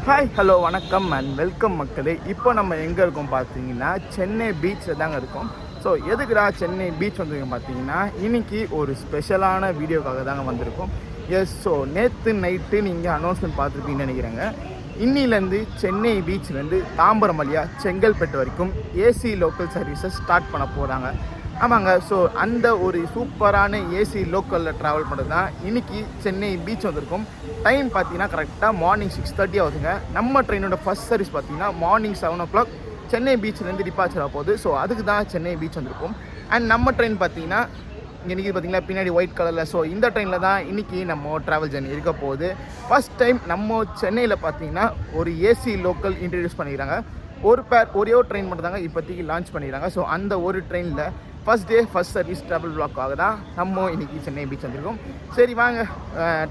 Hi hello வணக்கம் and welcome மக்களே. இப்போ நம்ம எங்கே இருக்கோம் பார்த்தீங்கன்னா சென்னை பீச்சில் தாங்க இருக்கோம். ஸோ எதுக்குடா சென்னை பீச் வந்துருக்கோம் பார்த்தீங்கன்னா இன்றைக்கி ஒரு ஸ்பெஷலான வீடியோக்காக தாங்க வந்திருக்கோம். எஸ், ஸோ நேற்று நைட்டு நீங்கள் அனௌன்ஸ்மெண்ட் பார்த்துருப்பீங்கன்னு நினைக்கிறேங்க. இன்னிலேருந்து சென்னை பீச்லேருந்து தாம்பரம் வழியாக செங்கல்பட்டு வரைக்கும் ஏசி லோக்கல் சர்வீஸஸ் ஸ்டார்ட் பண்ண போகிறாங்க. ஆமாங்க, ஸோ அந்த ஒரு சூப்பரான ஏசி லோக்கலில் ட்ராவல் பண்ணுறது தான் இன்றைக்கி சென்னை பீச் வந்திருக்கும். டைம் பார்த்தீங்கன்னா கரெக்டாக மார்னிங் 6:30 ஆகுதுங்க. நம்ம ட்ரெயினோட ஃபஸ்ட் சர்வீஸ் பார்த்தீங்கன்னா மார்னிங் 7 o'clock சென்னை பீச்லேருந்து டிபார்ச்சர் ஆக போகுது. ஸோ அதுக்கு தான் சென்னை பீச் வந்திருக்கும். அண்ட் நம்ம ட்ரெயின் பார்த்தீங்கன்னா இன்றைக்கி பார்த்தீங்கன்னா பின்னாடி ஒயிட் கலரில். ஸோ இந்த ட்ரெயினில் தான் இன்றைக்கி நம்ம ட்ராவல் ஜர்னி இருக்க போகுது. ஃபஸ்ட் டைம் நம்ம சென்னையில் பார்த்தீங்கன்னா ஒரு ஏசி லோக்கல் இன்ட்ரடியூஸ் பண்ணிக்கிறாங்க. ஒரே ஒரு ட்ரெயின் மட்டும் தாங்க இப்போதைக்கு லான்ச் பண்ணிக்கிறாங்க. ஸோ அந்த ஒரு ட்ரெயினில் first day first service travel பிளாக்காக தான் நம்ம இன்றைக்கி சென்னை பீச் வந்திருக்கோம். சரி வாங்க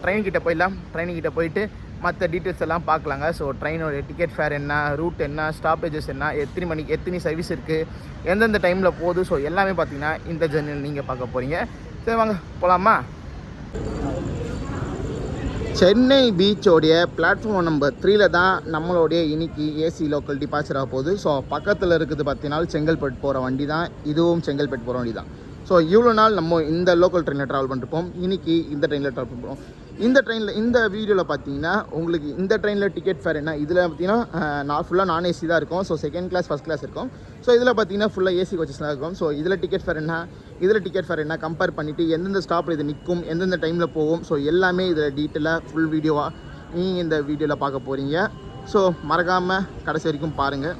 ட்ரெயின்கிட்ட போயிடலாம். ட்ரெயின்கிட்ட போயிட்டு மற்ற டீட்டெயில்ஸ் எல்லாம் பார்க்கலாங்க. ஸோ ட்ரெயினோட டிக்கெட் ஃபேர் என்ன, ரூட் என்ன, ஸ்டாப்பேஜஸ் என்ன, எத்தனை மணிக்கு எத்தனை சர்வீஸ் இருக்குது, எந்தெந்த டைமில் போகுது, ஸோ எல்லாமே பார்த்தீங்கன்னா இந்த ஜர்னியில் நீங்கள் பார்க்க போகிறீங்க. சரி வாங்க போகலாமா. சென்னை பீச்சோடைய பிளாட்ஃபார்ம் நம்பர் 3 தான் நம்மளுடைய இன்னைக்கு ஏசி லோக்கல் டிபார்ச்சர் ஆக போகுது. ஸோ பக்கத்தில் இருக்குது பார்த்தீங்கன்னா செங்கல்பட்டு போகிற வண்டி தான், இதுவும் செங்கல்பட்டு போகிற வண்டி தான். ஸோ இவ்வளோ நாள் நம்ம இந்த லோக்கல் ட்ரெயினில் ட்ராவல் பண்ணிருப்போம். இன்றைக்கி இந்த ட்ரெயினில் ட்ராவல் பண்ணுறோம். இந்த ட்ரெயினில் இந்த வீடியோவில் பார்த்தீங்கன்னா உங்களுக்கு இந்த ட்ரெயினில் டிக்கெட் ஃபேர் என்ன, இதில் பார்த்தீங்கன்னா ஃபுல்லாக நான் ஏசி தான் இருக்கும். So second class first class இருக்கும். ஸோ இதில் பார்த்தீங்கன்னா ஃபுல்லாக ஏசி கோச்சஸ்லாம் இருக்கும். ஸோ இதில் டிக்கெட் ஃபேர் என்ன, இதில் டிக்கெட் ஃபேர் என்ன கம்பேர் பண்ணிவிட்டு எந்தெந்த ஸ்டாப்பில் இது நிற்கும், எந்தெந்த டைமில் போகும், ஸோ எல்லாமே இதில் டீட்டெயிலாக ஃபுல் வீடியோவாக நீங்கள் இந்த வீடியோவில் பார்க்க போகிறீங்க. ஸோ மறக்காமல் கடைசி வரைக்கும் பாருங்கள்.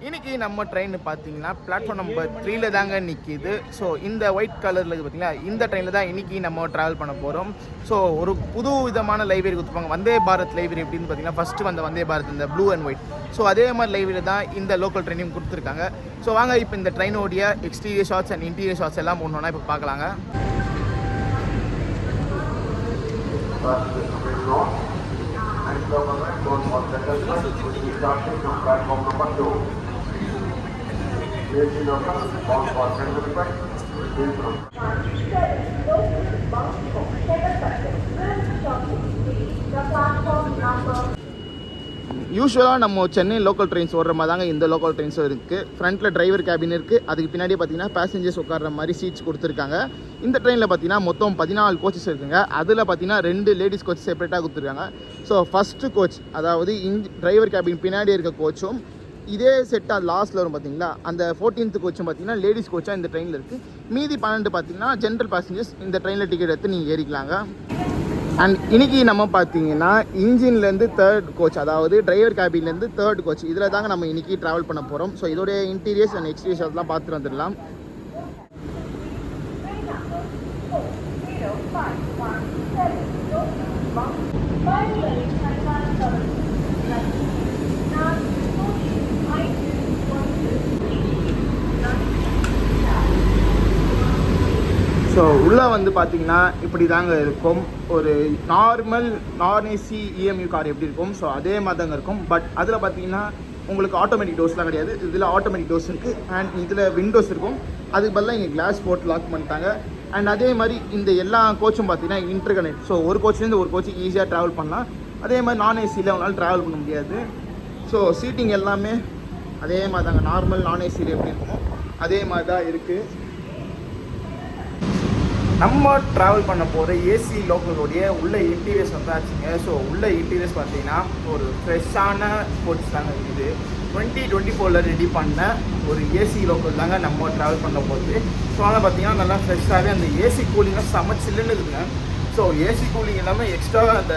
இன்றைக்கி நம்ம ட்ரெயின் பார்த்தீங்கன்னா பிளாட்ஃபார்ம் நம்பர் 3 தாங்க நிற்கிது. ஸோ இந்த ஒயிட் கலரில் பார்த்தீங்கன்னா இந்த ட்ரெயினில் தான் இன்றைக்கி நம்ம ட்ராவல் பண்ண போகிறோம். ஸோ ஒரு புது விதமான லைப்ரரி கொடுத்துருப்பாங்க. வந்தே பாரத் லைப்ரரி எப்படின்னு பார்த்தீங்கன்னா ஃபஸ்ட்டு வந்த வந்தே பாரத் இந்த ப்ளூ அண்ட் ஒயிட். ஸோ அதே மாதிரி லைப்ரரி தான் இந்த லோக்கல் ட்ரெயினையும் கொடுத்துருக்காங்க. ஸோ வாங்க இப்போ இந்த ட்ரெயினோடைய exterior shots and interior shots எல்லாம் ஒன்றா இப்போ பார்க்கலாங்க. யூஸ்வலாக நம்ம சென்னை லோக்கல் ட்ரெயின்ஸ் ஓடுற மாதிரி தாங்க இந்த லோக்கல் ட்ரெயின்ஸும் இருக்குது. ஃப்ரண்ட்டில் டிரைவர் கேபின் இருக்குது. அதுக்கு பின்னாடி பார்த்தீங்கன்னா பேசஞ்சர்ஸ் உட்கார்ற மாதிரி சீட்ஸ் கொடுத்துருக்காங்க. இந்த ட்ரெயினில் பார்த்தீங்கன்னா மொத்தம் 14 கோச்சஸ் இருக்குங்க. அதில் பார்த்தீங்கன்னா 2 லேடிஸ் கோச் செப்பரேட்டாக கொடுத்துருக்காங்க. ஸோ ஃபஸ்ட்டு கோச் அதாவது டிரைவர் கேபின் பின்னாடி இருக்க கோச்சும் இதே செட்டாக லாஸ்ட்டில் வரும் பார்த்தீங்களா, அந்த 14th கோச்சும் பார்த்தீங்கன்னா லேடிஸ் கோச்சாக இந்த ட்ரெயினில் இருக்குது. மீதி 12 பார்த்தீங்கன்னா ஜென்ரல் பேசஞ்சர்ஸ் இந்த ட்ரெயினில் டிக்கெட் எடுத்து நீங்கள் ஏறிக்கலாங்க. அண்ட் இன்றைக்கி நம்ம பார்த்தீங்கன்னா இன்ஜின்லேருந்து 3rd கோச் அதாவது டிரைவர் கேபின்லேருந்து 3rd கோச் இதில் தாங்க நம்ம இன்றைக்கி ட்ராவல் பண்ண போகிறோம். ஸோ இதோடைய இன்டீரியர்ஸ் அண்ட் எக்ஸ்டீரியர்ஸ் அதெல்லாம் பார்த்துட்டு வந்துடலாம். ஸோ உள்ளே வந்து பார்த்தீங்கன்னா இப்படி தாங்க இருக்கும். ஒரு நான் ஏசி இஎம்யூ கார் எப்படி இருக்கும், ஸோ அதே மாதிரி தாங்க இருக்கும். பட் அதில் பார்த்தீங்கன்னா உங்களுக்கு ஆட்டோமேட்டிக் டோர்ஸ்லாம் கிடையாது. இதில் ஆட்டோமேட்டிக் டோர்ஸ் இருக்குது அண்ட் இதில் விண்டோஸ் இருக்கும். அதுக்கு பதிலாக இங்கே கிளாஸ் போட்டு லாக் பண்ணிட்டாங்க. அண்ட் அதே மாதிரி இந்த எல்லா கோச்சும் பார்த்தீங்கன்னா இன்டர் கனெக்ட். ஸோ ஒரு கோச்லேருந்து ஒரு கோச்சுக்கு ஈஸியாக ட்ராவல் பண்ணலாம். அதே மாதிரி நான் ஏசியில் அவங்களால ட்ராவல் பண்ண முடியாது. ஸோ சீட்டிங் எல்லாமே அதே மாதிரி தாங்க, நார்மல் நான் ஏசியில் எப்படி இருக்குமோ அதே மாதிரி தான் இருக்குது. நம்ம ட்ராவல் பண்ண போகிற ஏசி லோக்கலோடைய உள்ள இன்டீரியர்ஸ் வந்தாச்சுங்க. ஸோ உள்ள இன்டீரியர்ஸ் பார்த்தீங்கன்னா ஒரு ஃப்ரெஷ்ஷான ஸ்போர்ட்ஸ் தாங்க இருக்குது. 2024 ரெடி பண்ண ஒரு ஏசி லோக்கல் தாங்க நம்ம ட்ராவல் பண்ண போகுது. ஸோ அதை பார்த்தீங்கன்னா நல்லா ஃப்ரெஷ்ஷாகவே அந்த ஏசி கூலிங்காக செம்ம சில்லுன்னு இருக்குங்க. ஸோ ஏசி கூலிங் எல்லாமே எக்ஸ்ட்ரா அந்த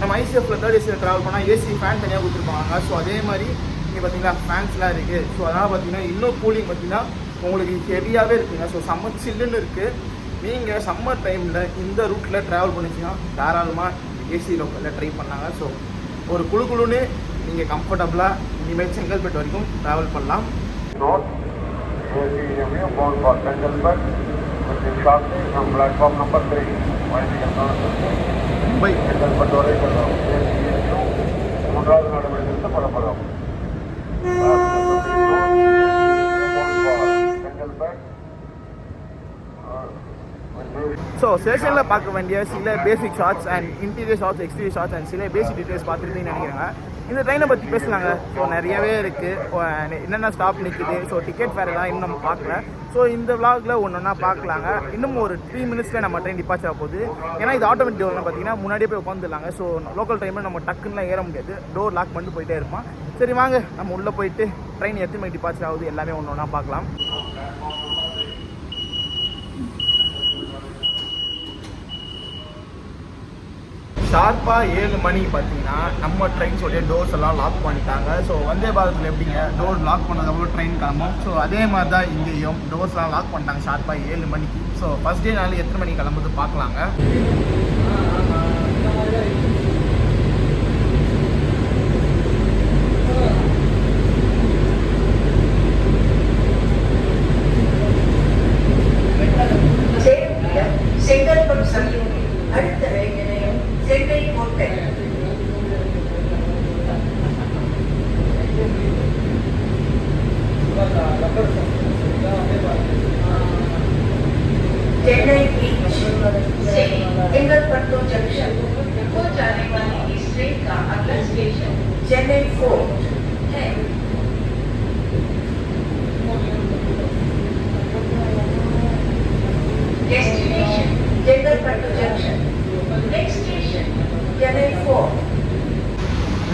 நம்ம ஐசிஎஃப்ல 3rd ஏசியில் ட்ராவல் பண்ணால் ஏசி ஃபேன் தனியாக கொடுத்துருப்பாங்க. ஸோ அதே மாதிரி இங்கே பார்த்தீங்கன்னா ஃபேன்ஸ்லாம் இருக்குது. ஸோ அதனால் பார்த்தீங்கன்னா இன்னும் கூலிங் பார்த்தீங்கன்னா உங்களுக்கு ஹெவியாகவே இருக்குங்க. ஸோ செம்ம சில்லுன்னு இருக்குது. நீங்கள் சம்மர் டைமில் இந்த ரூட்டில் ட்ராவல் பண்ணிச்சிங்கன்னா தாராளமாக ஏசி லோக்கலில் ட்ரை பண்ணாங்க. ஸோ ஒரு குழுன்னு நீங்கள் கம்ஃபர்டபுளாக இனிமேல் செங்கல்பட்டு வரைக்கும் ட்ராவல் பண்ணலாம். செங்கல்பட்டு வரைக்கும் 3வது நடவடிக்கை புறப்படும். ஸோ ஸ்டேஷனில் பார்க்க வேண்டிய சில basic shots and interior shots, exterior shots and சில பேசிக் டீட்டெயில்ஸ் பார்த்துட்டு நினைக்கிறாங்க. இந்த ட்ரெயினை பற்றி பேசலாங்க. ஸோ நிறையவே இருக்குது, என்னென்ன ஸ்டாப் நிற்கிது, ஸோ டிக்கெட் ஃபேர் எல்லாம் இன்னும் நம்ம பார்க்கல. ஸோ இந்த விளாகில் ஒன்றா பார்க்கலாங்க. இன்னும் ஒரு 3 மினிட்ஸில் நம்ம ட்ரெயின் டிபார்ச்சர் ஆக போகுது. ஏன்னா இது ஆட்டோமேட்டிக் டோர்னு பார்த்தீங்கன்னா முன்னாடியே போய் உட்காந்துடலாங்க. ஸோ லோக்கல் ட்ரெயினில் நம்ம டக்குன்னுலாம் ஏற முடியாது, டோர் லாக் பண்ணிட்டு போயிட்டே இருப்பான். சரி வாங்க நம்ம உள்ளே போயிட்டு ட்ரெயின் எத்தனை மணிக்கு டிபார்ச்சர் ஆகுது எல்லாமே ஒன்றா பார்க்கலாம். ஷார்ப்பாக 7 மணிக்கு பார்த்தீங்கன்னா நம்ம ட்ரெயின்ஸோடைய டோர்ஸ் எல்லாம் லாக் பண்ணிட்டாங்க. ஸோ வந்தே பாரத்தில் எப்படிங்க டோர் லாக் பண்ணதுக்கப்புறம் ட்ரெயின் கிளம்பும். ஸோ அதே மாதிரி தான் இங்கேயும் டோர்ஸ்லாம் லாக் பண்ணிட்டாங்க ஷார்ப்பாக 7 மணிக்கு. ஸோ ஃபஸ்ட் டே நாள் எத்தனை மணிக்கு கிளம்புது பார்க்கலாங்க. அடுத்த ரயில் நிலையம் சென்னை கோட்டை. चेन्नई बीच से इंगलपट्टू जंक्शन को जाने वाली इस ट्रेन का अगला स्टेशन चेन्नई फोर्ट है. Destination Chengalpattu junction, next station Chennai fort.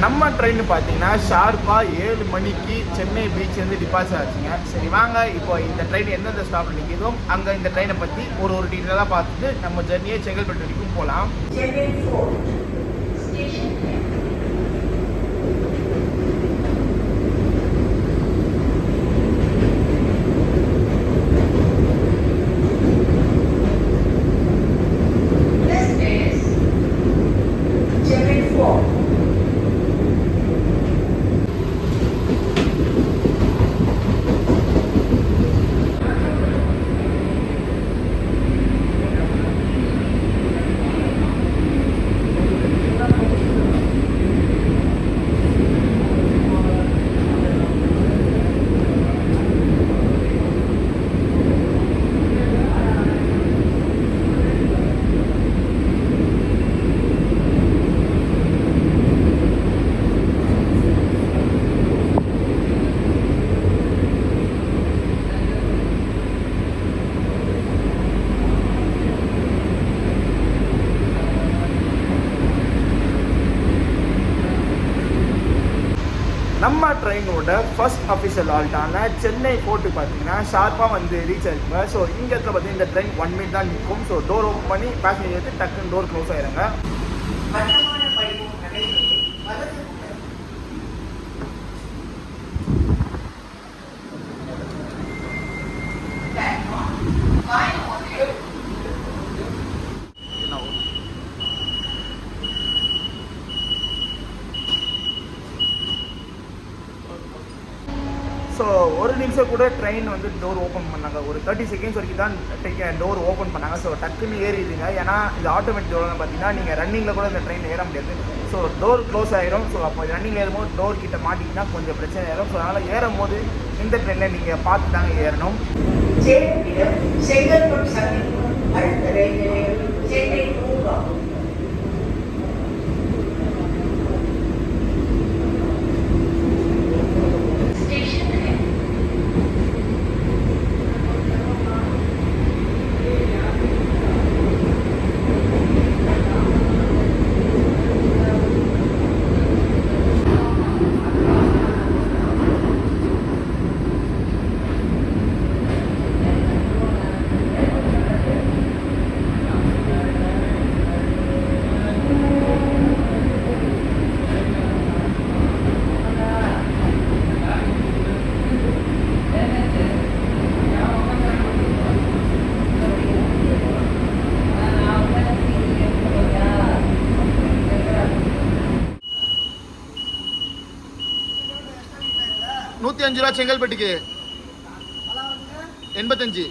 நம்ம ட்ரெயின் பார்த்தீங்கன்னா ஷார்ப்பாக 7 மணிக்கு சென்னை பீச்லேருந்து டிபார்ச்சர் ஆச்சுங்க. சரி வாங்க இப்போ இந்த ட்ரெயின் எந்தெந்த ஸ்டாப்பில் நிற்கிதோ அங்கே இந்த ட்ரெயினை பற்றி ஒரு டீட்டெயிலாக பார்த்துட்டு நம்ம ஜெர்னியை செங்கல்பட்டு வரைக்கும் போகலாம். चेन्नई फोर्ट स्टेशन है. This is Chennai Fort. நம்ம ட்ரெயினோட ஃபர்ஸ்ட் அஃபிஷியல் ஆல்ட்டான சென்னை போர்ட்டு பார்த்தீங்கன்னா ஷார்ப்பாக வந்து ரீச் ஆகிருக்குங்க. ஸோ இங்கே இடத்துல பார்த்தீங்கன்னா இந்த ட்ரெயின் 1 மினிட் தான் நிற்கும். ஸோ டோர் ஓப்பன் பண்ணி பேசஞ்சர் எடுத்து டக்குன்னு டோர் க்ளோஸ் ஆயிருங்க. ஸோ ஒரு நிமிஷம் கூட ட்ரெயின் வந்து டோர் ஓப்பன் பண்ணாங்க. ஒரு 30 செகண்ட்ஸ் வரைக்கும் தான் டோர் ஓப்பன் பண்ணாங்க. ஸோ டக்குன்னு ஏறிடுங்க. ஏன்னா இது ஆட்டோமேட்டிக் டோர்னு பார்த்தீங்கன்னா நீங்கள் ரன்னிங்கில் கூட இந்த ட்ரெயின் ஏற முடியாது. ஸோ டோர் க்ளோஸ் ஆயிரும். ஸோ அப்போ ரன்னிங் ஏறும்போது டோர் கிட்ட மாட்டிங்கன்னா கொஞ்சம் பிரச்சனை ஆயிரும். ஸோ அதனால் ஏறும் போது இந்த ட்ரெயினில் நீங்கள் பார்த்து தாங்க ஏறணும். செங்கல்பட்டு அடுத்த ரயில் நிலையம் சென்னை பூங்கா. ₹105 செங்கல்பட்டுக்கு 85.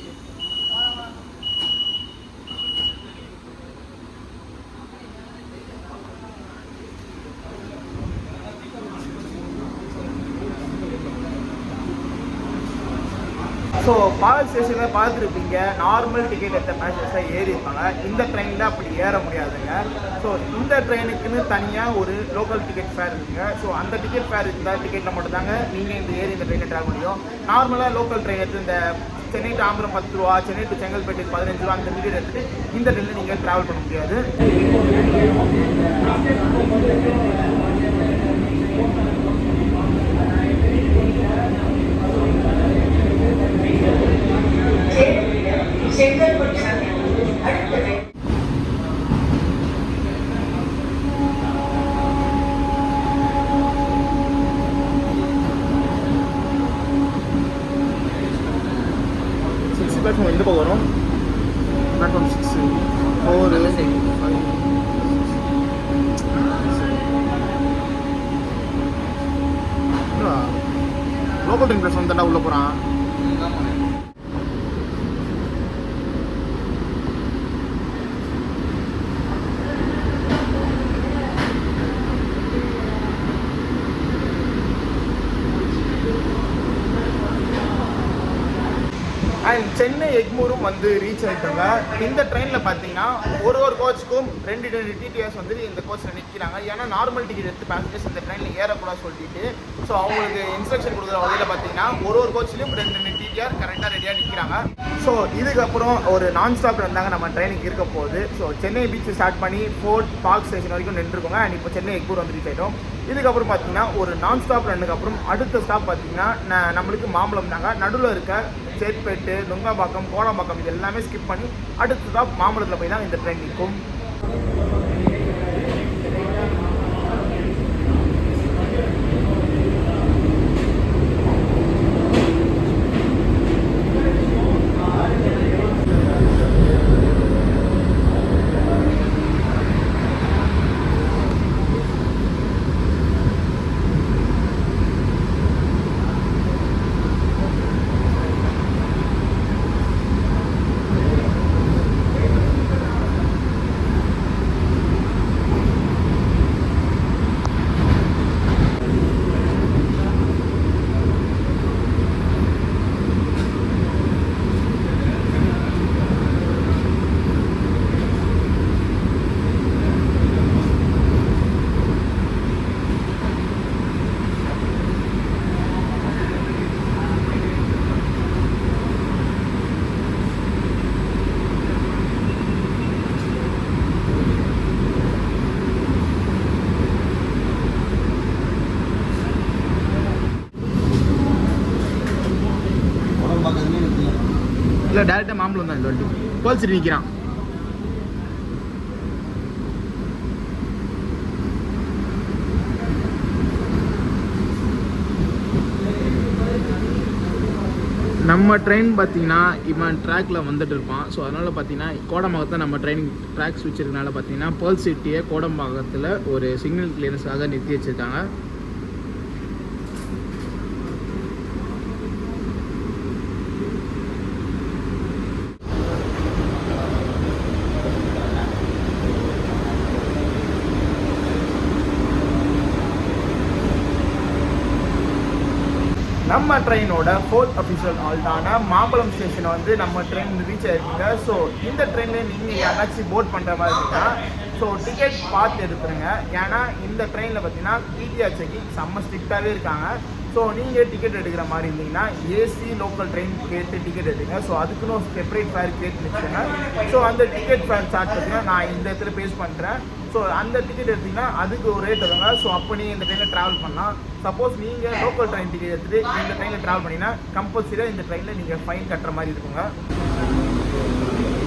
ஸோ பால் ஸ்டேஷனில் பார்த்துருப்பீங்க, நார்மல் டிக்கெட் எடுத்த பேசஞ்சர்ஸாக ஏறி இருப்பாங்க. இந்த ட்ரெயினில் அப்படி ஏற முடியாதுங்க. ஸோ இந்த ட்ரெயினுக்குன்னு தனியாக ஒரு லோக்கல் டிக்கெட் ஃபேர் இருக்குங்க. ஸோ அந்த டிக்கெட் ஃபேர் இருந்தால் டிக்கெட்டில் மட்டும் தாங்க நீங்கள் இந்த இந்த ட்ரெயினை ட்ராவல் முடியும். நார்மலாக லோக்கல் ட்ரெயின் எடுத்து இந்த சென்னை டு ஆம்பரம் 10 ரூபா, சென்னை டு செங்கல்பேட்டு 15 ரூபா அந்த டிக்கெட் எடுத்துகிட்டு இந்த ட்ரெயினில் நீங்கள் ட்ராவல் பண்ண முடியாது. செங்கல்பட்டு அடுத்தது பிளாட்ஃபார்ம் எந்த பக்கம் வரும்? பிளாட்ஃபார்ம் 6, 4, 5. லோக்கல் ட்ரெயின் பிளாட்ஃபார்ம் தாண்டா உள்ள போகிறான். அண்ட் சென்னை எக்மூரும் வந்து ரீச் ஆகிட்டாங்க. இந்த ட்ரெயினில் பார்த்தீங்கன்னா ஒரு கோச்சுக்கும் 2 டிடிஎஸ் வந்து இந்த கோச்சில் நிற்கிறாங்க. ஏன்னா நார்மல் டிக்கெட் எடுத்து பேசஞ்சர்ஸ் இந்த ட்ரெயினில் ஏறக்கூடாது சொல்லிட்டு ஸோ அவங்களுக்கு இன்ஸ்ட்ரக்ஷன் கொடுக்குற வகையில் பார்த்தீங்கன்னா ஒரு கோச்சிலையும் 2 டிடிஆர் கரெக்டாக ரெடியாக நிற்கிறாங்க. ஸோ இதுக்கப்புறம் ஒரு நான் ஸ்டாப் இருந்தாங்க நம்ம ட்ரெயினுக்கு இருக்க போகுது. ஸோ சென்னை பீச் ஸ்டார்ட் பண்ணி ஃபோர்ட் பார்க் ஸ்டேஷன் வரைக்கும் நின்றுருக்கோங்க. அண்ட் இப்போ சென்னை எக்மூர் வந்து ரீச் ஆகிட்டோம். இதுக்கப்புறம் பார்த்தீங்கன்னா ஒரு நான் ஸ்டாப் ரன்னுக்கு அப்புறம் அடுத்த ஸ்டாப் பார்த்தீங்கன்னா நம்மளுக்கு மாம்பழம் தாங்க. நடுவில் இருக்க சேத்பேட்டு, நுங்கம்பாக்கம், கோடம்பாக்கம் இது எல்லாமே ஸ்கிப் பண்ணி அடுத்த ஸ்டாப் மாம்பழத்தில் போய் தான் இந்த ட்ரெயின் நிற்கும். இல்லை டேரெக்டாக மாம்பழம் தான் இந்த வண்டி கோல்சிட்டு நிற்கிறான். நம்ம ட்ரெயின் பார்த்தீங்கன்னா இவன் ட்ராக்கில் வந்துட்டு இருப்பான். ஸோ அதனால் பார்த்தீங்கன்னா கோடம்பாக்கத்தை நம்ம ட்ரெயின் ட்ராக் ஸ்விட்ச் இருக்கனால பார்த்தீங்கன்னா பேர்ல் சிட்டியை கோடம்பாக்கத்தில் ஒரு சிக்னல் கிளியரன்ஸாக நிறுத்தி வச்சுருக்காங்க. நம்ம ட்ரெயினோட 4th அஃபிஷியல் ஹால்ட்டான மாம்பழம் ஸ்டேஷனை வந்து நம்ம ட்ரெயின் ரீச் ஆகிருக்கீங்க. ஸோ இந்த ட்ரெயினில் நீங்கள் யாராச்சும் போட் பண்ணுற மாதிரி இருக்குன்னா ஸோ டிக்கெட் பார்த்து எடுத்துருங்க. ஏன்னா இந்த ட்ரெயினில் பார்த்தீங்கன்னா டிடிஆர் செக்கிங் செம்ம ஸ்ட்ரிக்டாகவே இருக்காங்க. ஸோ நீங்கள் டிக்கெட் எடுக்கிற மாதிரி இருந்தீங்கன்னா ஏசி லோக்கல் ட்ரெயின் கேட்டு டிக்கெட் எடுங்க. ஸோ அதுக்குன்னு ஒரு செப்பரேட் ஃபேர் கேட்டு வச்சுக்கோங்க. ஸோ அந்த டிக்கெட் ஃபேர் சார்ஜ் பார்த்தீங்கன்னா நான் இந்த இடத்துல பேஸ் பண்ணுறேன். ஸோ அந்த டிக்கெட் எடுத்திங்கன்னா அதுக்கு ஒரு ரேட் வருங்க. ஸோ அப்போ நீங்கள் இந்த ட்ரெயினில் ட்ராவல் பண்ணலாம். சப்போஸ் நீங்கள் லோக்கல் ட்ரெயின் டிக்கெட் எடுத்துகிட்டு இந்த ட்ரெயினில் ட்ராவல் பண்ணிங்கன்னா கம்பல்சரியாக இந்த ட்ரெயினில் நீங்கள் ஃபைன் கட்டுற மாதிரி இருக்குங்க.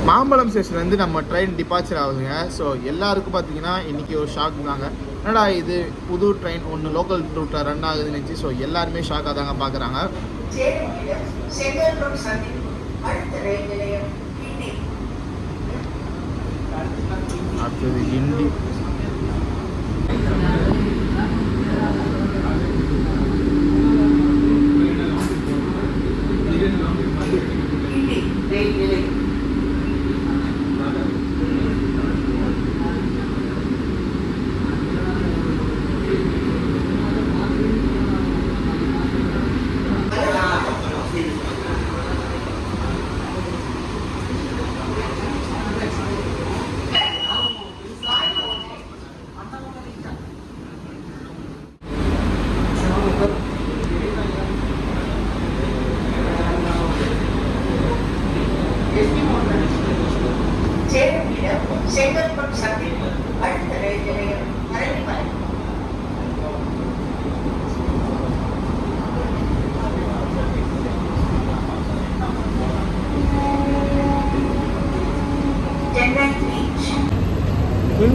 மாம்பழம் ஸ்டேஷன் வந்து நம்ம ட்ரெயின் டிபார்ச்சர் ஆகுதுங்க. ஸோ எல்லாருக்கும் பார்த்தீங்கன்னா இன்றைக்கி ஒரு ஷாக் தாங்க. என்னடா இது புது ட்ரெயின் ஒன்று லோக்கல் ரூட்டில் ரன் ஆகுதுன்னு நினச்சி ஸோ எல்லாருமே ஷாக்காக தாங்க பார்க்குறாங்க. அடுத்தது கிண்டி.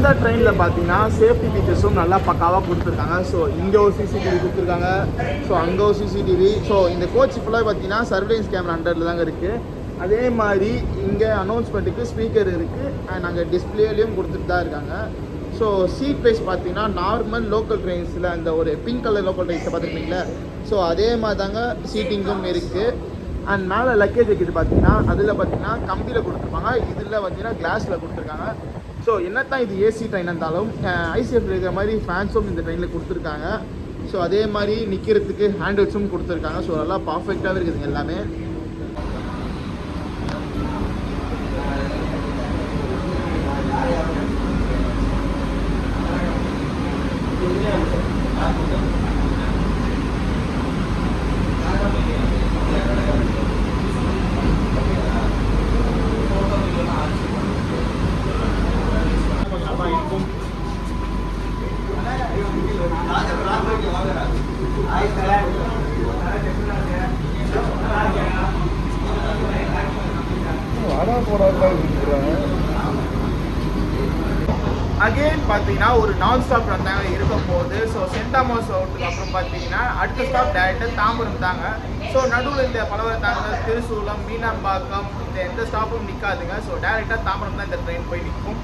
இந்த ட்ரெயினில் பார்த்தீங்கன்னா சேஃப்டி ஃபீச்சர்ஸும் நல்லா பக்காவாக கொடுத்துருக்காங்க. ஸோ இங்கே ஒரு சிசிடிவி கொடுத்துருக்காங்க, ஸோ அங்கே ஒரு சிசிடிவி. ஸோ இந்த கோச் ஃபுல்லாக பார்த்தீங்கன்னா சர்வேலன்ஸ் கேமரா அண்டரில் தாங்க இருக்குது. அதே மாதிரி இங்கே அனௌன்ஸ்மெண்ட்டுக்கு ஸ்பீக்கர் இருக்குது அண்ட் அங்கே டிஸ்பிளேலையும் கொடுத்துட்டு தான் இருக்காங்க. ஸோ சீட் ப்ரைஸ் பார்த்தீங்கன்னா நார்மல் லோக்கல் ட்ரெயின்ஸில் அந்த ஒரு பிங்க் கலர் லோக்கல் ட்ரெயின்ஸை பார்த்துருக்கீங்களா, ஸோ அதே மாதிரி தாங்க சீட்டிங்கும் இருக்குது. அண்ட் மேலே லக்கேஜ் வைக்கிறது பார்த்தீங்கன்னா அதில் பார்த்தீங்கன்னா கம்பியில் கொடுத்துருப்பாங்க, இதில் பார்த்தீங்கன்னா கிளாஸில் கொடுத்துருக்காங்க. ஸோ என்ன தான் இது ஏசி ட்ரெயின் இருந்தாலும் ஐசிஎஃப் இருக்கிற மாதிரி ஃபேன்ஸும் இந்த ட்ரெயினில் கொடுத்துருக்காங்க. ஸோ அதே மாதிரி நிற்கிறதுக்கு ஹேண்டில்ஸும் கொடுத்துருக்காங்க. ஸோ நல்லா பர்ஃபெக்டாகவே இருக்குதுங்க எல்லாமே. அகெயின் பார்த்தீங்கன்னா ஒரு நான் ஸ்டாப் ரன்னாக இருக்கும் போது, ஸோ சென்ட் தாமஸ் அவுட்டுக்கு அப்புறம் பார்த்தீங்கன்னா அடுத்த ஸ்டாப் டேரெக்டாக தாம்பரம் தாங்க. ஸோ நடுவில் இந்த பலவரத்தாங்க திருசூலம், மீனாம்பாக்கம் இந்த எந்த ஸ்டாப்பும் நிற்காதுங்க. ஸோ டேரெக்டாக தாம்பரம் தான் இந்த ட்ரெயின் போய் நிற்கும்.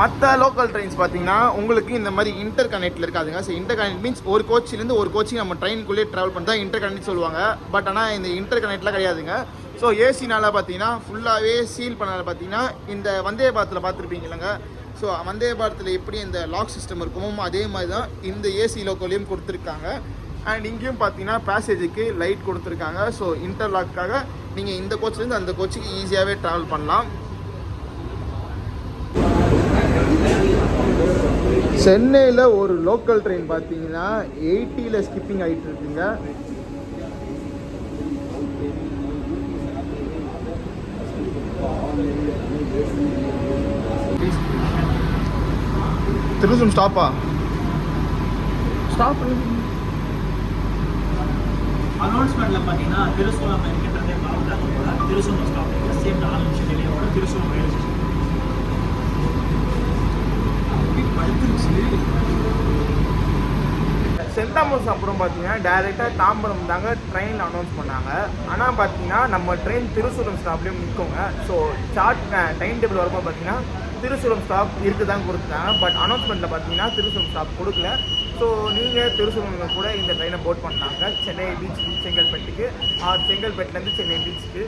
மற்ற லோக்கல் ட்ரெயின்ஸ் பார்த்தீங்கன்னா உங்களுக்கு இந்த மாதிரி இன்டர் கனெக்டில் இருக்காதுங்க. ஸோ இன்டர் கனெக்ட் மீன்ஸ் ஒரு கோச்சிலேருந்து ஒரு கோச்சிங் நம்ம ட்ரெயின்குள்ளேயே ட்ராவல் பண்ணி தான் இன்டர் கனெக்ட் சொல்லுவாங்க. பட் ஆனால் இந்த இன்டர் கனெக்ட்லாம் கிடையாதுங்க. ஸோ ஏசினால பார்த்தீங்கன்னா ஃபுல்லாகவே சீல் பண்ணால பார்த்தீங்கன்னா இந்த வந்தே பாரத்தில் பார்த்துருப்பீங்க இல்லைங்க. ஸோ வந்தே பாரத்தில் எப்படி இந்த லாக் சிஸ்டம் இருக்குமோ அதே மாதிரி தான் இந்த ஏசி லோக்கல்லையும் கொடுத்துருக்காங்க. அண்ட் இங்கேயும் பார்த்தீங்கன்னா பேசேஜுக்கு லைட் கொடுத்துருக்காங்க. ஸோ இன்டர்லாக்காக நீங்கள் இந்த கோச்சிலேருந்து அந்த கோச்சுக்கு ஈஸியாகவே ட்ராவல் பண்ணலாம். சென்னையில் ஒரு லோக்கல் ட்ரெயின் பார்த்தீங்கன்னா 80ல் ஸ்கிப்பிங் ஆகிட்டு இருக்குங்க. திருசூலம் ஸ்டாப்பா? ஸ்டாப் அனௌன்ஸ்மெண்ட்டில் பார்த்தீங்கன்னா திருசூலம் இருக்கின்றதே மறந்துட்டாங்க. திருசூலம் ஸ்டாப் சேம் 4 நிமிஷம் வெளியோட திருசூலம் ரயில்வே ஸ்டேஷன் சென்ட் தாமஸ் அப்புறம் பார்த்தீங்கன்னா டேரெக்டாக தாம்பரம் தாங்க ட்ரெயின் அனௌன்ஸ் பண்ணாங்க. ஆனால் பார்த்தீங்கன்னா நம்ம ட்ரெயின் திருசூலம் ஸ்டாப்லேயும் நிற்குங்க. ஸோ சார்ட் டைம் டேபிள் வரும்போது பார்த்தீங்கன்னா திருசூலம் ஸ்டாப் இருக்குதாங்க கொடுத்துட்டாங்க. பட் அனௌன்ஸ்மெண்ட்டில் பார்த்தீங்கன்னா திருசூலம் ஸ்டாப் கொடுக்கல. ஸோ நீங்கள் திருசூலம் கூட இந்த ட்ரெயினை போட் பண்ணாங்க சென்னை பீச் செங்கல்பட்டுக்கு ஆர் செங்கல்பட்டுலேருந்து சென்னை பீச்சுக்கு.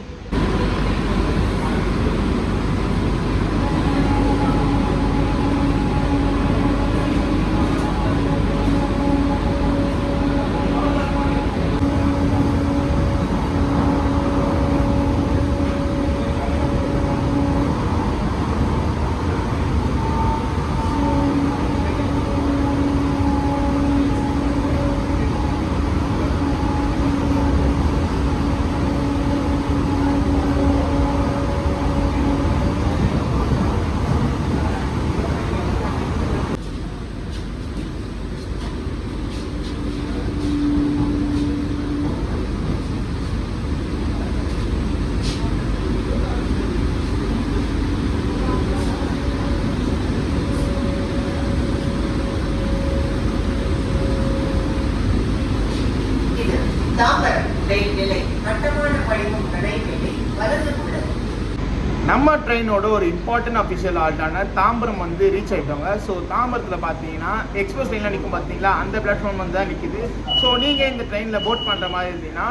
நம்ம ட்ரெயினோட ஒரு இம்பார்ட்டன்ட் அஃபிஷியல் ஆல்ட்டான தாம்பரம் வந்து ரீச் ஆகிட்டோங்க. ஸோ தாம்பரத்தில் பார்த்தீங்கன்னா எக்ஸ்பிரஸ் ட்ரெயினில் நிற்கும் பார்த்தீங்களா, அந்த பிளாட்ஃபார்ம் வந்து தான் நிற்கிது. ஸோ நீங்கள் இந்த ட்ரெயினில் போட் பண்ணுற மாதிரி இருந்தீங்கன்னா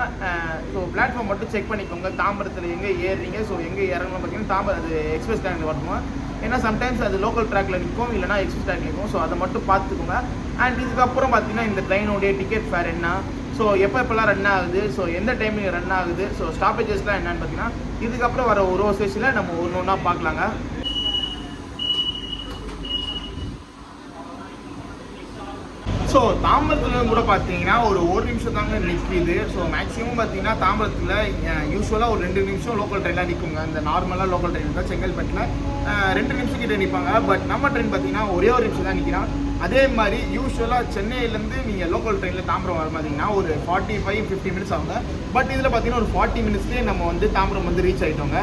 ஸோ பிளாட்ஃபார்ம் மட்டும் செக் பண்ணிக்கோங்க. தாம்பரத்தில் எங்கே ஏறுறீங்க, ஸோ எங்கே இறங்கணும் பார்த்தீங்கன்னா தாம்பரம் அது எக்ஸ்பிரஸ் ட்ரெயினில் வரணுமா. ஏன்னா சம்டைம்ஸ் அது லோக்கல் ட்ராக்கில் நிற்கும், இல்லைனா எக்ஸ்பிரஸ் ட்ராக்ல நிற்கும். ஸோ அதை மட்டும் பார்த்துக்கோங்க. அண்ட் இதுக்கப்புறம் பார்த்தீங்கன்னா இந்த ட்ரெயினுடைய டிக்கெட் ஃபேர் என்ன, ஸோ எப்போல்லாம் ரன் ஆகுது, ஸோ எந்த டைமிங் ரன் ஆகுது, ஸோ ஸ்டாப்பேஜஸ்லாம் என்னென்னு பார்த்தீங்கன்னா இதுக்கப்புறம் வர ஒரு ஸ்டேஷனில் நம்ம ஒன்று ஒன்றா பார்க்கலாங்க. ஸோ தாம்பரத்தில் கூட பார்த்தீங்கன்னா ஒரு நிமிஷம் தாங்க நிற்கிது. ஸோ மேக்ஸிமம் பார்த்தீங்கன்னா தாம்பரத்தில் யூஸ்வலாக ஒரு 2 நிமிஷம் லோக்கல் ட்ரெயினாக நிற்குங்க. இந்த நார்மலாக லோக்கல் ட்ரெயின் தான் செங்கல்பட்டில் 2 நிமிஷம் கிட்டே நிற்பாங்க. பட் நம்ம ட்ரெயின் பார்த்தீங்கன்னா ஒரே ஒரு நிமிஷம் தான் நிற்கிறான். அதே மாதிரி யூஸ்வலாக சென்னையிலேருந்து நீங்கள் லோக்கல் ட்ரெயினில் தாம்பரம் வர பார்த்தீங்கன்னா ஒரு 45-50 மினிட்ஸ் ஆகுங்க. பட் இதில் பார்த்தீங்கன்னா ஒரு 40 மினிட்ஸ்லேயே நம்ம வந்து தாம்பரம் வந்து ரீச் ஆகிட்டோங்க.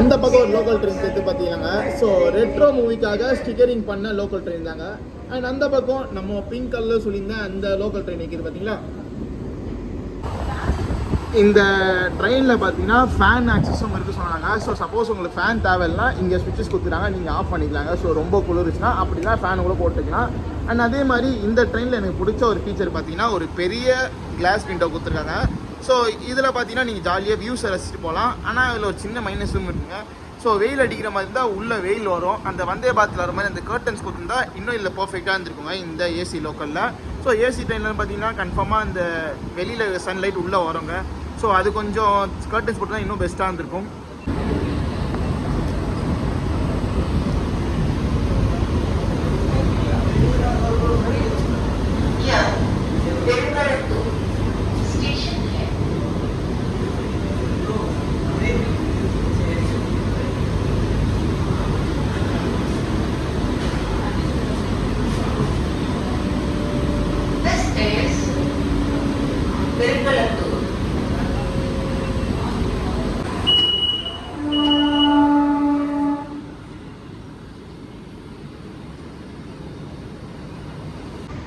அந்த பக்கம் ஒரு லோக்கல் ட்ரெயின் சேர்த்து பார்த்தீங்கன்னா ஸோ ரெட்ரோ மூவிக்காக ஸ்டிக்கரிங் பண்ண லோக்கல் ட்ரெயின் தாங்க. அண்ட் அந்த பக்கம் நம்ம பிங்க் கலர் சொல்லியிருந்தேன் அந்த லோக்கல் ட்ரெயின் இருக்குது பார்த்தீங்களா. இந்த ட்ரெயினில் பார்த்தீங்கன்னா ஃபேன் ஆக்சஸும் இருக்குது சொன்னாங்க. ஸோ சப்போஸ் உங்களுக்கு ஃபேன் தேவையில்லைனா இங்கே ஸ்விட்சஸ் கொடுத்துட்டாங்க, நீங்கள் ஆஃப் பண்ணிக்கலாங்க. ஸோ ரொம்ப குளிர்ச்சுன்னா அப்படின்னா ஃபேன் கூட போட்டுக்கலாம். அண்ட் அதே மாதிரி இந்த ட்ரெயினில் எனக்கு பிடிச்ச ஒரு ஃபீச்சர் பார்த்தீங்கன்னா ஒரு பெரிய கிளாஸ் விண்டோ கொடுத்துருக்காங்க. ஸோ இதில் பார்த்தீங்கன்னா நீங்கள் ஜாலியாக வியூஸை ரசிச்சுட்டு போகலாம். ஆனால் அதில் ஒரு சின்ன மைனஸும் இருக்குங்க. ஸோ வெயில் அடிக்கிற மாதிரி இருந்தால் உள்ளே வெயில் வரும். அந்த வந்தே பாரத்தில் வர மாதிரி அந்த கர்டன்ஸ் கொடுத்துருந்தா இன்னும் இல்லை பர்ஃபெக்டாக இருந்திருக்குங்க இந்த ஏசி லோக்கலில். ஸோ ஏசி ட்ரெயினில் பார்த்தீங்கன்னா கன்ஃபார்மாக இந்த வெளியில் சன்லைட் உள்ளே வருங்க. ஸோ அது கொஞ்சம் கர்டன்ஸ் போட்டு தான் இன்னும் பெஸ்ட்டாக இருந்திருக்கும்.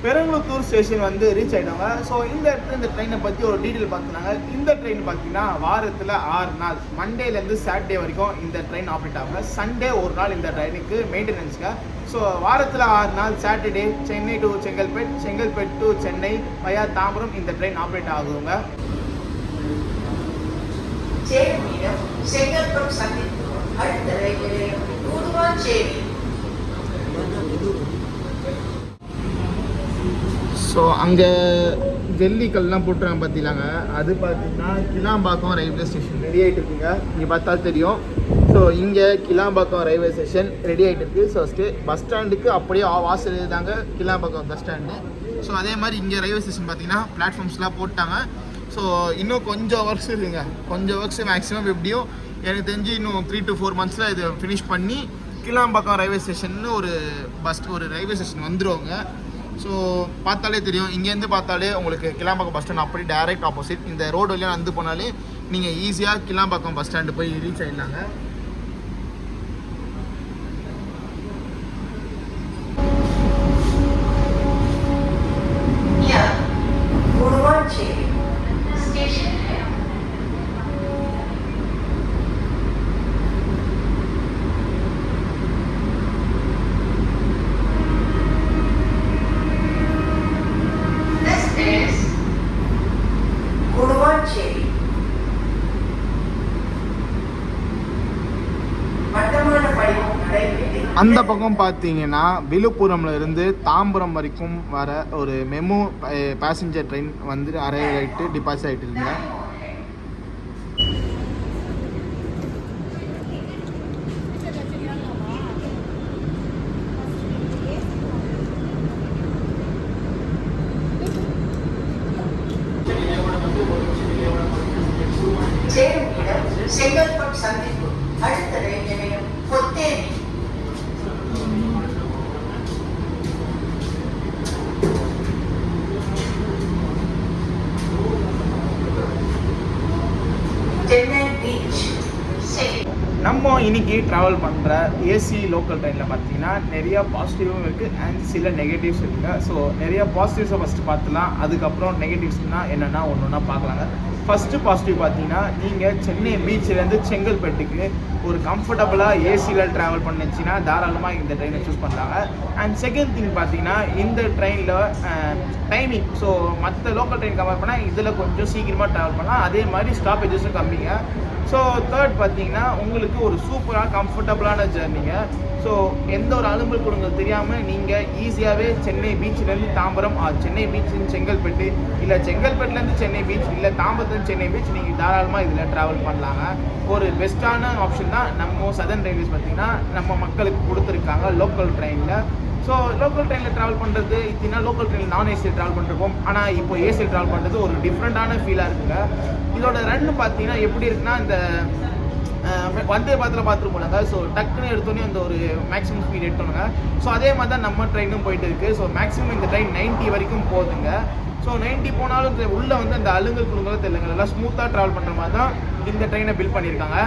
பெருங்குளத்தூர் ஸ்டேஷன் வந்து ரீச் ஆகிட்டாங்க. ஸோ இந்த இடத்துல இந்த ட்ரெயினை பற்றி ஒரு டீட்டெயில் பார்த்துனாங்க. இந்த ட்ரெயின் பார்த்தீங்கன்னா வாரத்தில் 6 நாள் மண்டேலேருந்து சாட்டர்டே வரைக்கும் இந்த ட்ரெயின் ஆப்ரேட் ஆகுங்க. சண்டே ஒரு நாள் இந்த ட்ரெயினுக்கு மெயின்டெனன்ஸுங்க. ஸோ வாரத்தில் 6 நாள் Saturday Chennai to Chengalpet, Chengalpet to Chennai via Tambaram இந்த ட்ரெயின் ஆப்ரேட் ஆகுங்க. செங்கல்பட்டு சந்திப்பு அடுத்த ரயில் நிலையம் கூடுவாஞ்சேரி. ஸோ அங்கே ஜல்லிக்கல்லாம் போட்டுறாங்க பார்த்தீங்களாங்க. அது பார்த்தீங்கன்னா கிளாம்பாக்கம் ரயில்வே ஸ்டேஷன் ரெடி ஆகிட்டு இருக்குங்க. இங்கே பார்த்தா தெரியும். ஸோ இங்கே கிளாம்பாக்கம் ரயில்வே ஸ்டேஷன் ரெடி ஆகிட்டு இருக்குது. ஸோ பஸ் ஸ்டாண்டுக்கு அப்படியே வாசல் தாங்க கிளாம்பாக்கம் பஸ் ஸ்டாண்டு. ஸோ அதே மாதிரி இங்கே ரயில்வே ஸ்டேஷன் பார்த்தீங்கன்னா பிளாட்ஃபார்ம்ஸ்லாம் போட்டாங்க. ஸோ இன்னும் கொஞ்சம் ஒர்க்ஸ் இருக்குங்க. கொஞ்சம் ஒர்க்ஸ் மேக்ஸிமம் எப்படியும் எனக்கு தெரிஞ்சு இன்னும் 3 to 4 monthஸில் இது ஃபினிஷ் பண்ணி கிளாம்பாக்கம் ரயில்வே ஸ்டேஷன் ஒரு ரயில்வே ஸ்டேஷன் வந்துடுவாங்க. ஸோ பார்த்தாலே தெரியும், இங்கேருந்து பார்த்தாலே உங்களுக்கு கிளாம்பாக்கம் பஸ் ஸ்டாண்ட் அப்படி டைரக்ட் ஆப்போசிட். இந்த ரோடு வழியாக வந்து போனாலே நீங்கள் ஈஸியாக கிளாம்பாக்கம் பஸ் ஸ்டாண்டு போய் ரீச் ஆகிடலாங்க. அந்த பக்கம் பார்த்தீங்கன்னா விழுப்புரம்ல இருந்து தாம்பரம் வரைக்கும் வர ஒரு மெமு பேசஞ்சர் ட்ரெயின் வந்து அரைவ் ஆகிட்டு டிபாசிட் ஆகிட்டு இருக்குங்க. செங்கல்பட்டு சந்திப்பு அடுத்த ரயில் நிலையம் பொத்தேரி. நம்ம இன்னைக்கு ட்ராவல் பண்ணுற ஏசி லோக்கல் ட்ரெயினில் பார்த்தீங்கன்னா நிறையா பாசிட்டிவும் இருக்குது அண்ட் சில நெகட்டிவ்ஸ் இருக்குங்க. ஸோ நிறையா பாசிட்டிவ்ஸை ஃபஸ்ட்டு பார்த்துலாம், அதுக்கப்புறம் நெகட்டிவ்ஸ்னால் என்னென்னா ஒன்று ஒன்றா பார்க்கலாங்க. ஃபஸ்ட்டு பாசிட்டிவ் பார்த்தீங்கன்னா நீங்கள் சென்னை பீச்சிலேருந்து செங்கல்பட்டுக்கு ஒரு கம்ஃபர்டபுளாக ஏசியில் ட்ராவல் பண்ணிச்சின்னா தாராளமாக இந்த ட்ரெயினை சூஸ் பண்ணலாங்க. அண்ட் செகண்ட் திங் பார்த்தீங்கன்னா இந்த ட்ரெயினில் டைமிங், ஸோ மற்ற லோக்கல் ட்ரெயின் கம்பேர் பண்ணால் இதில் கொஞ்சம் சீக்கிரமாக ட்ராவல் பண்ணலாம். அதே மாதிரி ஸ்டாப்பேஜஸும் கம்மிங்க. ஸோ தேர்ட் பார்த்தீங்கன்னா உங்களுக்கு ஒரு சூப்பராக கம்ஃபர்டபுளான ஜர்னிங்க. ஸோ எந்த ஒரு அலும்பல் கொடுங்கள் தெரியாமல் நீங்கள் ஈஸியாகவே சென்னை பீச்சிலேருந்து தாம்பரம், சென்னை பீச் செங்கல்பட்டு, இல்லை செங்கல்பட்டுலேருந்து சென்னை பீச், இல்லை தாம்பரத்துலேருந்து சென்னை பீச் நீங்கள் தாராளமாக இதில் ட்ராவல் பண்ணலாங்க. ஒரு பெஸ்ட்டான ஆப்ஷன் தான் நம்ம சதர்ன் ரயில்வேஸ் பார்த்திங்கன்னா நம்ம மக்களுக்கு கொடுத்துருக்காங்க லோக்கல் ட்ரெயினில். ஸோ லோக்கல் ட்ரெயினில் ட்ராவல் பண்ணுறது இதுனா லோக்கல் ட்ரெயினில் நான் ஏசியில் ட்ராவல் பண்ணிருக்கோம். ஆனால் இப்போ ஏசியில் ட்ராவல் பண்ணுறது ஒரு டிஃப்ரெண்ட்டான ஃபீலாக இருக்குங்க. இதோட ரன் பார்த்தீங்கன்னா எப்படி இருக்குன்னா இந்த வந்தே பாரத்தில் பார்த்துருப்போம்லங்க. ஸோ டக்குன்னு எடுத்தோன்னே அந்த ஒரு மேக்ஸிமம் ஸ்பீட் எடுத்தோங்க. ஸோ அதே மாதிரி தான் நம்ம ட்ரெயினும் போயிட்டு இருக்குது. ஸோ மேக்ஸிமம் இந்த ட்ரெயின் 90 வரைக்கும் போகுதுங்க. ஸோ 90 போனாலும் உள்ளே வந்து அந்த அலுங்கல் குழுங்களும் தெரியலங்க, எல்லாம் ஸ்மூத்தாக ட்ராவல் பண்ணுற மாதிரி தான் இந்த ட்ரெயினை பில்ட் பண்ணியிருக்காங்க.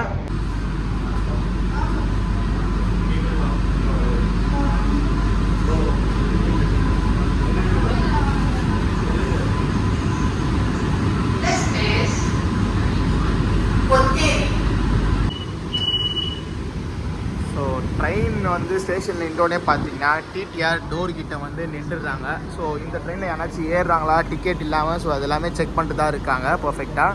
வந்து ஸ்டேஷனில் நின்றோடனே பார்த்தீங்கன்னா டிடிஆர் டோர் கிட்ட வந்து நின்றுடுறாங்க. ஸோ இந்த ட்ரெயினில் யாராச்சும் ஏறுறாங்களா டிக்கெட் இல்லாமல், ஸோ அது எல்லாமே செக் பண்ணிட்டு தான் இருக்காங்க பர்ஃபெக்டாக.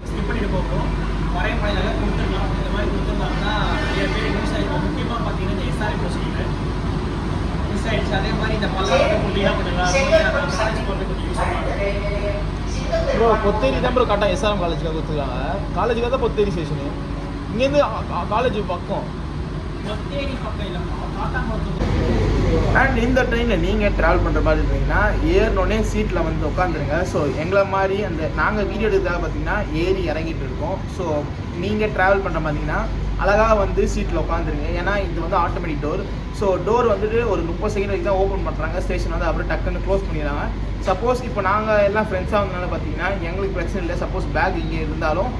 ஸ்கிப் பண்ணிட்டு போகும் மறைமலையில் கொடுத்துருக்கலாம். இந்த மாதிரி கொடுத்துருந்தாங்கன்னா நிறைய பேர் யூஸ் ஆகிருக்கும். முக்கியமாக பார்த்தீங்கன்னா இந்த எஸ்ஆர்ஐ ப்ரொசீஜர் மிஸ் ஆகிடுச்சு. அதே மாதிரி இந்த பல்லாயிரம் போட்டிலாம் கொஞ்சம் காலேஜ் போகிறது கொஞ்சம் யூஸ் ஆகும். ப்ரோ பொத்தேரி தான் ப்ரோ கரெக்டாக எஸ்ஆர்எம் காலேஜுக்காக கொடுத்துருக்காங்க. காலேஜுக்காக தான் பொத்தேரி ஸ்டேஷனு. இங்கேருந்து காலேஜ் பக்கம் பொத்தேரி பக்கம் இல்லைம்மா காட்டாம. அண்ட் இந்த ட்ரெயினில் நீங்கள் ட்ராவல் பண்ணுற மாதிரி இருந்தீங்கன்னா ஏறினோடனே சீட்டில் வந்து உட்காந்துருங்க. ஸோ எங்களை மாதிரி அந்த நாங்கள் வீடியோ எடுக்கிறதாக பார்த்தீங்கன்னா ஏறி இறங்கிட்டு இருக்கோம். ஸோ நீங்கள் ட்ராவல் பண்ணுற மாதிரிங்கன்னா அழகாக வந்து சீட்டில் உட்காந்துருங்க. ஏன்னா இது வந்து ஆட்டோமேட்டிக் டோர். ஸோ டோர் வந்துட்டு ஒரு 30 செகண்ட் வரைக்கும் தான் ஓப்பன் பண்ணுறாங்க. ஸ்டேஷன் வந்து அப்புறம் டக்குன்னு க்ளோஸ் பண்ணிடுறாங்க. சப்போஸ் இப்போ நாங்கள் எல்லாம் ஃப்ரெண்ட்ஸாக வந்தனால பார்த்தீங்கன்னா எங்களுக்கு பிரச்சனை இல்லை. சப்போஸ் பேக் இங்கே இருந்தாலும்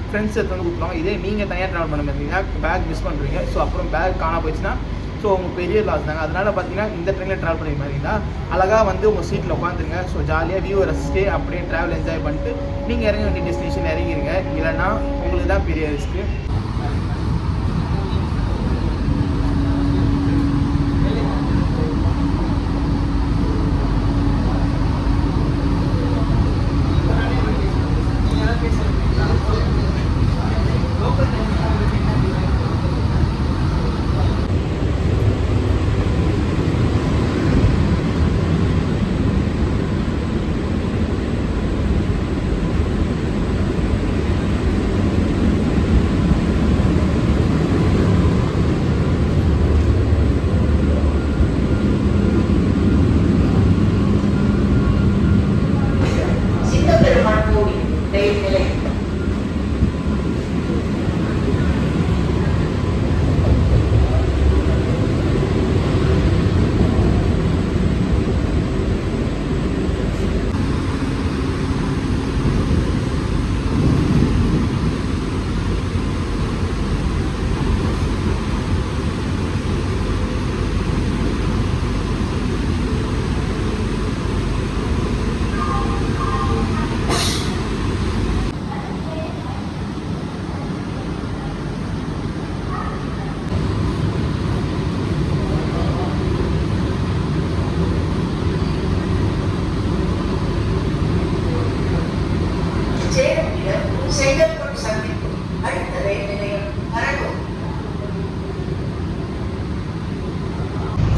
ஃப்ரெண்ட்ஸ் எடுத்து வந்து கொடுத்துருவாங்க. இதே நீங்கள் தனியாக ட்ராவல் பண்ண பார்த்தீங்கன்னா பேக் மிஸ் பண்ணுறீங்க. ஸோ அப்புறம் பேக் காணா போயிடுச்சுன்னா ஸோ உங்கள் பெரிய லாஸ் தாங்க. அதனால் பார்த்தீங்கன்னா இந்த ட்ரெயினில் ட்ராவல் பண்ணுற மாதிரி இருந்தால் அழகாக வந்து உங்கள் சீட்டில் உட்காந்துருங்க. ஸோ ஜாலியாக வியூ ரசிச்சுட்டு அப்படியே ட்ராவல் என்ஜாய் பண்ணிட்டு நீங்கள் இறங்க வேண்டிய டெஸ்டினேஷன் இறங்கிடுங்க. இல்லைன்னா உங்களுக்கு தான் பெரிய ரிஸ்க்கு.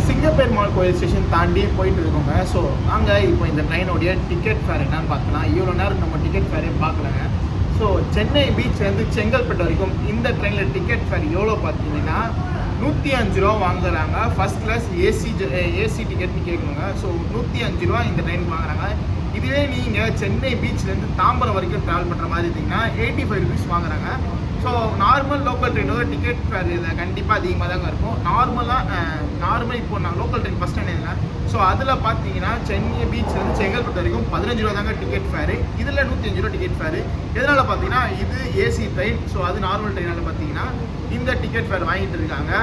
சிங்கப்பெருமாள் கோயில் ஸ்டேஷன் தாண்டி போயிட்டு இருக்கோங்க. ஸோ நாங்கள் இப்போ இந்த ட்ரெயினுடைய டிக்கெட் ஃபேர் என்னன்னு பார்க்கலாம். இவ்வளோ நேரம் நம்ம டிக்கெட் ஃபேரே பார்க்கலங்க. ஸோ சென்னை பீச்லேருந்து செங்கல்பட்டு வரைக்கும் இந்த ட்ரெயினில் டிக்கெட் ஃபேர் எவ்வளோ பார்த்தீங்கன்னா 105 ரூபா வாங்குறாங்க. ஃபஸ்ட் கிளாஸ் ஏசி டிக்கெட்னு கேட்கணுங்க. ஸோ 105 ரூபா இந்த ட்ரெயின் வாங்குறாங்க. இதுவே நீங்கள் சென்னை பீச்லேருந்து தாம்பரம் வரைக்கும் ட்ராவல் பண்ணுற மாதிரி இருந்தீங்கன்னா 85 ருபீஸ் வாங்குறாங்க. ஸோ நார்மல் லோக்கல் ட்ரெயினோட டிக்கெட் ஃபேர் இதில் கண்டிப்பாக அதிகமாக தாங்க இருக்கும். நார்மல் இப்போ நான் லோக்கல் ட்ரெயின் ஃபஸ்ட் ஸ்டாண்டர்டில் ஸோ அதில் பார்த்தீங்கன்னா சென்னை பீச்லேருந்து செங்கல்பட்டு வரைக்கும் 15 ரூபா தாங்க டிக்கெட் ஃபேரு. இதில் 105 ரூபா டிக்கெட் ஃபேரு. எதனால் பார்த்தீங்கன்னா இது ஏசி ட்ரெயின். ஸோ அது நார்மல் ட்ரெயினால் பார்த்தீங்கன்னா இந்த டிக்கெட் ஃபேர் வாங்கிட்டு இருக்காங்க.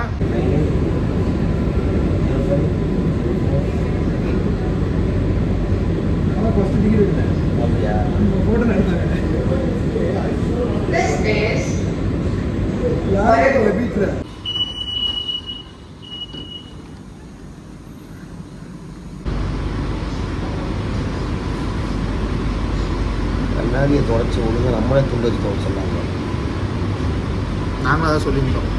கண்ணாடியை தொடச்சி விடுங்க, நம்மளே துண்டு வச்சு துவைச்சிடலாங்க. நாங்களும் அதை சொல்லியிருந்தோம்.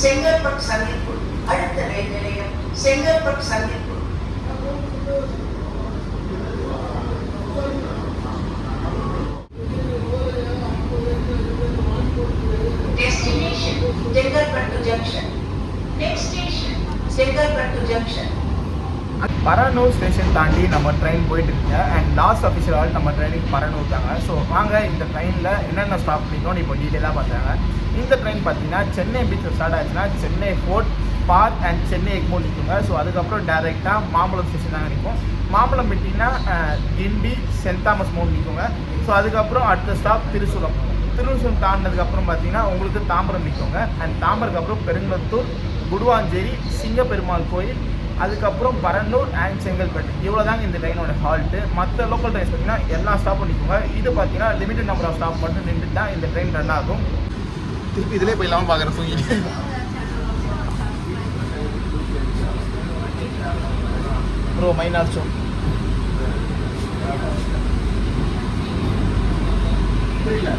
செங்கல்பட்டு சந்திப்பு அடுத்த ரயில் நிலையம் செங்கல்பட்டு சந்திப்பு. Destination Chengalpattu Junction. Next station Chengalpattu Junction. Paranur station தாண்டி நம்ம ட்ரெயின் போயிட்டு இருக்குங்க. அண்ட் லாஸ்ட் அஃபிஷியல் ஆல் நம்ம ட்ரெயினுக்கு பரனூர் தாங்க. ஸோ வாங்க இந்த ட்ரெயினில் என்னென்ன ஸ்டாப் பண்ணிக்கணும்னு இப்போ டீட்டெயிலாக பார்த்தாங்க. இந்த ட்ரெயின் பார்த்தீங்கன்னா சென்னை பீச்சில் ஸ்டார்ட் ஆச்சுன்னா Chennai fort, park and Chennai Egmore நிற்குங்க. ஸோ அதுக்கப்புறம் டேரெக்டாக மாம்பழம் ஸ்டேஷன் தாங்க நிற்கும். மாம்பழம் விட்டிங்கன்னா கிண்டி, சென்ட் தாமஸ் மோட் நிற்குங்க. ஸோ அதுக்கப்புறம் அடுத்த ஸ்டாப் திருசூலம். திருசூலம் தாண்டினதுக்கப்புறம் பார்த்தீங்கன்னா உங்களுக்கு தாம்பரம் நிற்குங்க. அண்ட் தாம்பரத்துக்கு அப்புறம் பெருங்கத்தூர், குடுவாஞ்சேரி, சிங்கப்பெருமாள் கோயில், அதுக்கப்புறம் பரனூர் அண்ட் செங்கல்பட்டு. இவ்வளோ தாங்க இந்த ட்ரெயினோட ஹால்ட்டு. மற்ற லோக்கல் ட்ரெயின்ஸ் பார்த்தீங்கன்னா எல்லா ஸ்டாப்பும் நிற்குங்க. இது பார்த்தீங்கன்னா லிமிட்டட் நம்பர் ஆஃப் ஸ்டாப் மட்டும் நின்றுட்டு தான் இந்த ட்ரெயின் ரன் ஆகும். திருப்பி இதிலே போயிடலாமல் பார்க்குறேன் தூங்கிட்டு. ப்ரோ மைனாச்சோ புரியல.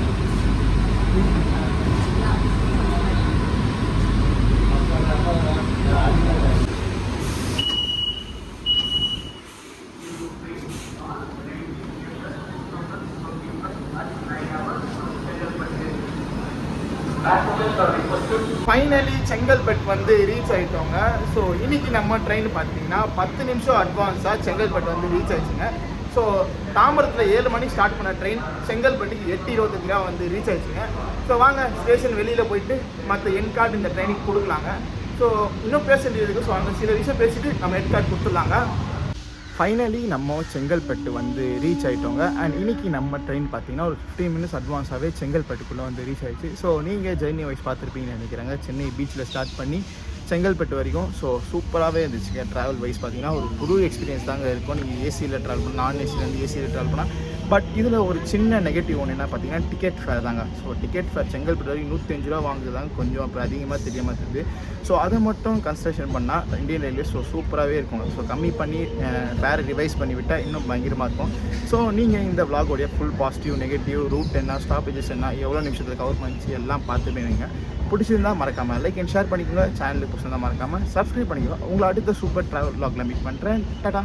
ஃபைனலி செங்கல்பட்டு வந்து ரீச் ஆகிட்டோங்க. ஸோ இன்னைக்கு நம்ம ட்ரெயின் பார்த்தீங்கன்னா 10 நிமிஷம் அட்வான்ஸாக செங்கல்பட்டு வந்து ரீச் ஆயிடுச்சுங்க. ஸோ தாம்பரத்தில் 7 மணிக்கு ஸ்டார்ட் பண்ண ட்ரெயின் செங்கல்பட்டுக்கு 8:25 வந்து ரீச் ஆயிடுச்சுங்க. ஸோ வாங்க ஸ்டேஷன் வெளியில் போயிட்டு மற்ற என் கார்டு இந்த ட்ரெயினுக்கு கொடுக்கலாங்க. ஸோ இன்னும் பேச வேண்டியது. ஸோ அந்த சில விஷயம் பேசிட்டு நம்ம என் கார்டு கொடுத்துடலாங்க. ஃபைனலி நம்ம செங்கல்பட்டு வந்து ரீச் ஆகிட்டோங்க. அண்ட் இன்றைக்கி நம்ம ட்ரெயின் பார்த்தீங்கன்னா ஒரு 15 மினிட்ஸ் அட்வான்ஸாகவே செங்கல்பட்டுக்குள்ளே வந்து ரீச் ஆகிடுச்சு. ஸோ நீங்கள் ஜெர்னி வைஸ் பார்த்துருப்பீங்கன்னு நினைக்கிறாங்க. சென்னை பீச்சில் ஸ்டார்ட் பண்ணி செங்கல்பட்டு வரைக்கும். ஸோ சூப்பராகவே இருந்துச்சுங்க. ட்ராவல் வைஸ் பார்த்தீங்கன்னா ஒரு புது எக்ஸ்பீரியன்ஸ் தாங்க இருக்கும். நீங்கள் ஏசியில் ட்ராவல் பண்ணால், நான் ஏசிலேருந்து ஏசியில் ட்ராவல் பண்ணால். பட் இதில் ஒரு சின்ன நெகட்டிவ் ஒன்று என்ன பார்த்தீங்கன்னா டிக்கெட் ஃபேர் தாங்க. ஸோ டிக்கெட் ஃபேர் செங்கல்பட்டு வரைக்கும் 105 ரூபா வாங்குறதாங்க கொஞ்சம் அப்புறம் அதிகமாக தெரியாமல் இருக்குது. ஸோ அதை மட்டும் கன்சிடரேஷன் பண்ணால் இந்தியன் ரயில்வே ஸோ சூப்பராகவே இருக்கும். ஸோ கம்மி பண்ணி ஃபேரை ரிவைஸ் பண்ணி விட்டால் இன்னும் பயங்கரமாக இருக்கும். ஸோ நீங்கள் இந்த vlog-உடைய ஃபுல் பாசிட்டிவ் நெகட்டிவ் ரூட் என்ன, ஸ்டாப்பேஜஸ் என்ன, எவ்வளோ நிமிஷத்தில் கவர் பண்ணிச்சு எல்லாம் பார்த்து போயிருங்க. பிடிச்சிருந்தால் மறக்காமல் லைக் அண்ட் ஷேர் பண்ணிக்கோங்க. சேனலுக்கு பிடிச்சிருந்தால் மறக்காமல் சப்ஸ்கிரைப் பண்ணிக்கோங்க. உங்களை அடுத்த சூப்பர் ட்ராவல் vlog-ல மீட் பண்ணுறேன். டாடா.